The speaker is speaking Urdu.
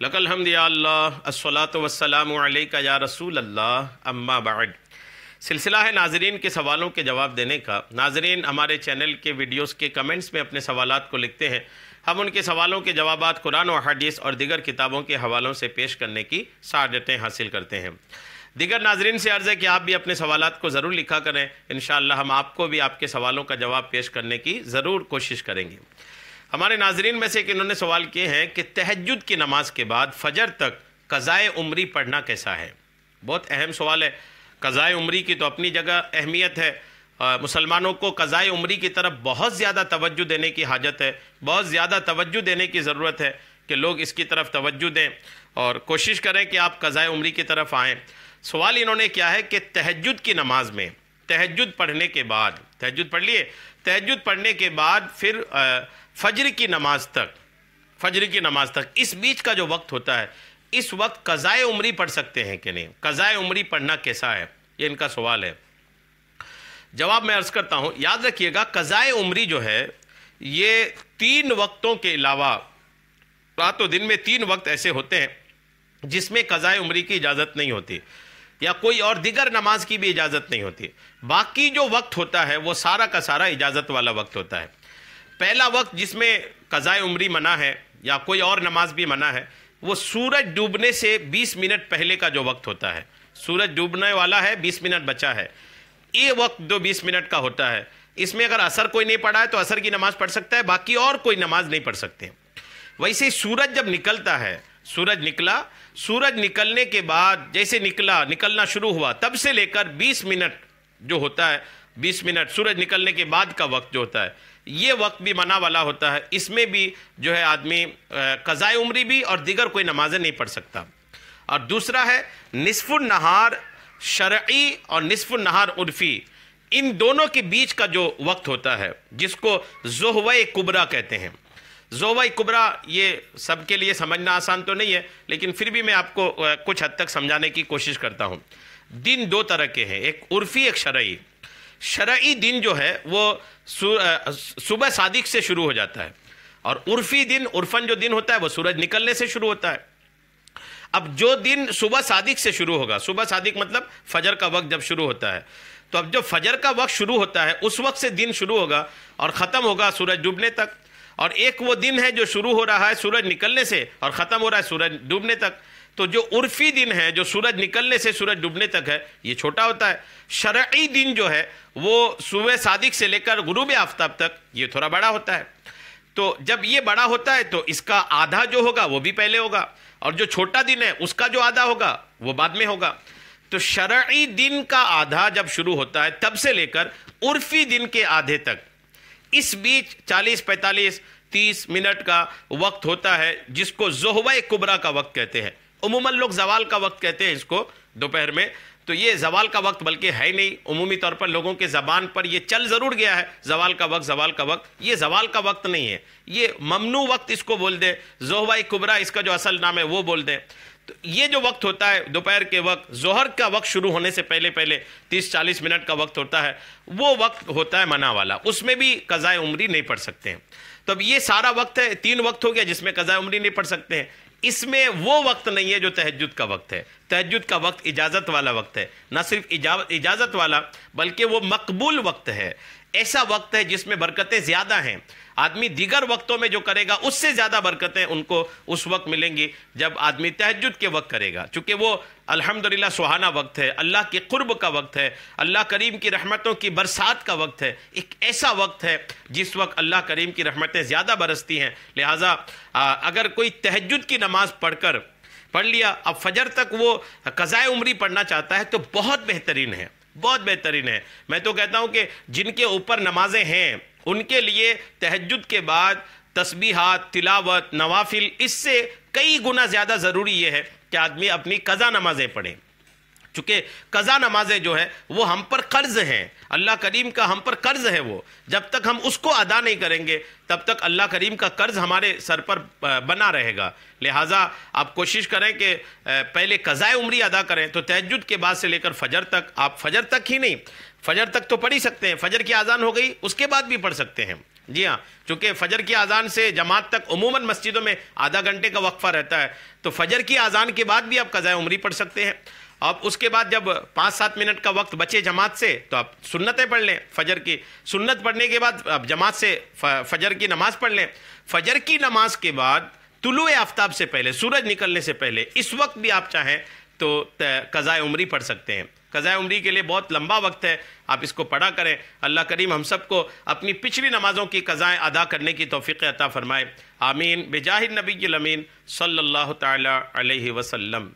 لک الحمد یا اللہ الصلاۃ والسلام علیک یا رسول اللہ اما بعد۔ سلسلہ ہے ناظرین کے سوالوں کے جواب دینے کا۔ ناظرین ہمارے چینل کے ویڈیوز کے کمنٹس میں اپنے سوالات کو لکھتے ہیں، ہم ان کے سوالوں کے جوابات قرآن و حدیث اور دیگر کتابوں کے حوالوں سے پیش کرنے کی سعادتیں حاصل کرتے ہیں۔ دیگر ناظرین سے عرض ہے کہ آپ بھی اپنے سوالات کو ضرور لکھا کریں، انشاءاللہ ہم آپ کو بھی آپ کے سوالوں کا جواب پیش کرنے کی ضرور کوشش کریں گے۔ ہمارے ناظرین میں سے ایک انہوں نے سوال کیے ہیں کہ تہجد کی نماز کے بعد فجر تک قضائے عمری پڑھنا کیسا ہے؟ بہت اہم سوال ہے۔ قضائے عمری کی تو اپنی جگہ اہمیت ہے، مسلمانوں کو قضائے عمری کی طرف بہت زیادہ توجہ دینے کی حاجت ہے، بہت زیادہ توجہ دینے کی ضرورت ہے کہ لوگ اس کی طرف توجہ دیں اور کوشش کریں کہ آپ قضائے عمری کی طرف آئیں۔ سوال انہوں نے کیا ہے کہ تہجد کی نماز میں تہجد پڑھنے کے بعد، تہجد پڑھ لیے، تہجد پڑھنے کے بعد پھر فجر کی نماز تک اس بیچ کا جو وقت ہوتا ہے، اس وقت قضائے عمری پڑھ سکتے ہیں کہ نہیں؟ قضائے عمری پڑھنا کیسا ہے؟ یہ ان کا سوال ہے۔ جواب میں عرض کرتا ہوں، یاد رکھیے گا قضائے عمری جو ہے یہ 3 وقتوں کے علاوہ، رات و دن میں 3 وقت ایسے ہوتے ہیں جس میں قضائے عمری کی اجازت نہیں ہوتی، یا کوئی اور دیگر نماز کی بھی اجازت نہیں ہوتی۔ باقی جو وقت ہوتا ہے وہ سارا کا سارا اجازت والا وقت ہوتا ہے۔ پہلا وقت جس میں قضائے عمری منع ہے یا کوئی اور نماز بھی منع ہے، وہ سورج ڈوبنے سے 20 منٹ پہلے کا جو وقت ہوتا ہے۔ سورج ڈوبنے والا ہے، 20 منٹ بچا ہے، یہ وقت جو 20 منٹ کا ہوتا ہے، اس میں اگر عصر کوئی نہیں پڑھا ہے تو عصر کی نماز پڑھ سکتا ہے، باقی اور کوئی نماز نہیں پڑھ سکتے۔ ویسے سورج جب نکلتا ہے، سورج نکلا، سورج نکلنے کے بعد جیسے نکلنا شروع ہوا، تب سے لے کر 20 منٹ جو ہوتا ہے، 20 منٹ سورج نکلنے کے بعد کا وقت جو ہوتا ہے، یہ وقت بھی منع والا ہوتا ہے۔ اس میں بھی جو ہے آدمی قضائے عمری بھی اور دیگر کوئی نمازیں نہیں پڑھ سکتا۔ اور دوسرا ہے نصف النہار شرعی اور نصف النہار عرفی، ان دونوں کے بیچ کا جو وقت ہوتا ہے جس کو ظہوہ کبریٰ کہتے ہیں۔ ظہوہ کبریٰ یہ سب کے لیے سمجھنا آسان تو نہیں ہے، لیکن پھر بھی میں آپ کو کچھ حد تک سمجھانے کی کوشش کرتا ہوں۔ دن 2 طرح کے ہیں، ایک عرفی، ایک شرعی۔ شرعی دن جو ہے وہ صبح صادق سے شروع ہو جاتا ہے، اور عرفی دن، عرفاً جو دن ہوتا ہے وہ سورج نکلنے سے شروع ہوتا ہے۔ اب جو دن صبح صادق سے شروع ہوگا، صبح صادق مطلب فجر کا وقت جب شروع ہوتا ہے، تو اب جب فجر کا وقت شروع ہوتا ہے اس وقت سے دن شروع ہوگا اور ختم ہوگا سورج ڈوبنے تک۔ اور ایک وہ دن ہے جو شروع ہو رہا ہے سورج نکلنے سے اور ختم ہو رہا ہے سورج ڈوبنے تک۔ تو جو عرفی دن ہے جو سورج نکلنے سے سورج ڈوبنے تک ہے، یہ چھوٹا ہوتا ہے۔ شرعی دن جو ہے وہ صبح صادق سے لے کر غروب آفتاب تک، یہ تھوڑا بڑا ہوتا ہے۔ تو جب یہ بڑا ہوتا ہے تو اس کا آدھا جو ہوگا وہ بھی پہلے ہوگا، اور جو چھوٹا دن ہے اس کا جو آدھا ہوگا وہ بعد میں ہوگا۔ تو شرعی دن کا آدھا جب شروع ہوتا ہے تب سے لے کر عرفی دن کے آدھے تک، اس بیچ 40، 45، 30 منٹ کا وقت ہوتا ہے جس کو ظہوہ کبریٰ کا وقت کہتے ہیں۔ عموماً لوگ زوال کا وقت کہتے ہیں اس کو دوپہر میں، تو یہ زوال کا وقت بلکہ ہے نہیں، عمومی طور پر لوگوں کے زبان پر یہ چل ضرور گیا ہے، زوال کا وقت، زوال کا وقت۔ یہ زوال کا وقت نہیں ہے، یہ ممنوع وقت اس کو بول دیں، ظہوہ کبریٰ اس کا جو اصل نام ہے وہ بول دیں۔ تو یہ جو وقت ہوتا ہے دوپہر کے وقت، ظہر کا وقت شروع ہونے سے پہلے 30-40 منٹ کا وقت ہوتا ہے، وہ وقت ہوتا ہے منع والا، اس میں بھی قضائے عمری نہیں پڑھ سکتے ہیں۔ تو اب یہ سارا وقت ہے، 3 وقت ہو گیا جس میں قضائے عمری نہیں پڑھ سکتے ہیں۔ اس میں وہ وقت نہیں ہے جو تہجد کا وقت ہے۔ تہجد کا وقت اجازت والا وقت ہے، نہ صرف اجازت والا بلکہ وہ مقبول وقت ہے، ایسا وقت ہے جس میں برکتیں زیادہ ہیں۔ آدمی دیگر وقتوں میں جو کرے گا اس سے زیادہ برکتیں ان کو اس وقت ملیں گی جب آدمی تہجد کے وقت کرے گا، چونکہ وہ الحمدللہ سہانا وقت ہے، اللہ کے قرب کا وقت ہے، اللہ کریم کی رحمتوں کی برسات کا وقت ہے، ایک ایسا وقت ہے جس وقت اللہ کریم کی رحمتیں زیادہ برستی ہیں۔ لہٰذا اگر کوئی تہجد کی نماز پڑھ لیا، اب فجر تک وہ قضائے عمری پڑھنا چاہتا ہے تو بہت بہترین ہے، بہت بہترین ہے۔ میں تو کہتا ہوں کہ جن کے اوپر نمازیں ہیں ان کے لیے تہجد کے بعد تسبیحات، تلاوت، نوافل، اس سے کئی گنا زیادہ ضروری یہ ہے کہ آدمی اپنی قضا نمازیں پڑھیں، چونکہ قضا نمازیں جو ہے وہ ہم پر قرض ہیں، اللہ کریم کا ہم پر قرض ہے۔ وہ جب تک ہم اس کو ادا نہیں کریں گے تب تک اللہ کریم کا قرض ہمارے سر پر بنا رہے گا۔ لہٰذا آپ کوشش کریں کہ پہلے قضائے عمری ادا کریں۔ تو تہجد کے بعد سے لے کر فجر تک، آپ فجر تک ہی نہیں، فجر تک تو پڑھ ہی سکتے ہیں، فجر کی اذان ہو گئی اس کے بعد بھی پڑھ سکتے ہیں، جی ہاں، چونکہ فجر کی اذان سے جماعت تک عموماً مسجدوں میں آدھا گھنٹے کا وقفہ رہتا ہے، تو فجر کی اذان کے بعد بھی آپ قضاء عمری پڑھ سکتے ہیں۔ اب اس کے بعد جب 5-7 منٹ کا وقت بچے جماعت سے تو آپ سنتیں پڑھ لیں، فجر کی سنت پڑھنے کے بعد آپ جماعت سے فجر کی نماز پڑھ لیں۔ فجر کی نماز کے بعد طلوع آفتاب سے پہلے، سورج نکلنے سے پہلے، اس وقت بھی آپ چاہیں تو قضاء عمری پڑھ سکتے ہیں۔ قضاء عمری کے لیے بہت لمبا وقت ہے، آپ اس کو پڑھا کریں۔ اللہ کریم ہم سب کو اپنی پچھلی نمازوں کی قضائیں ادا کرنے کی توفیق عطا فرمائے، آمین بجاہ النبی الامین صلی اللہ تعالی علیہ وسلم۔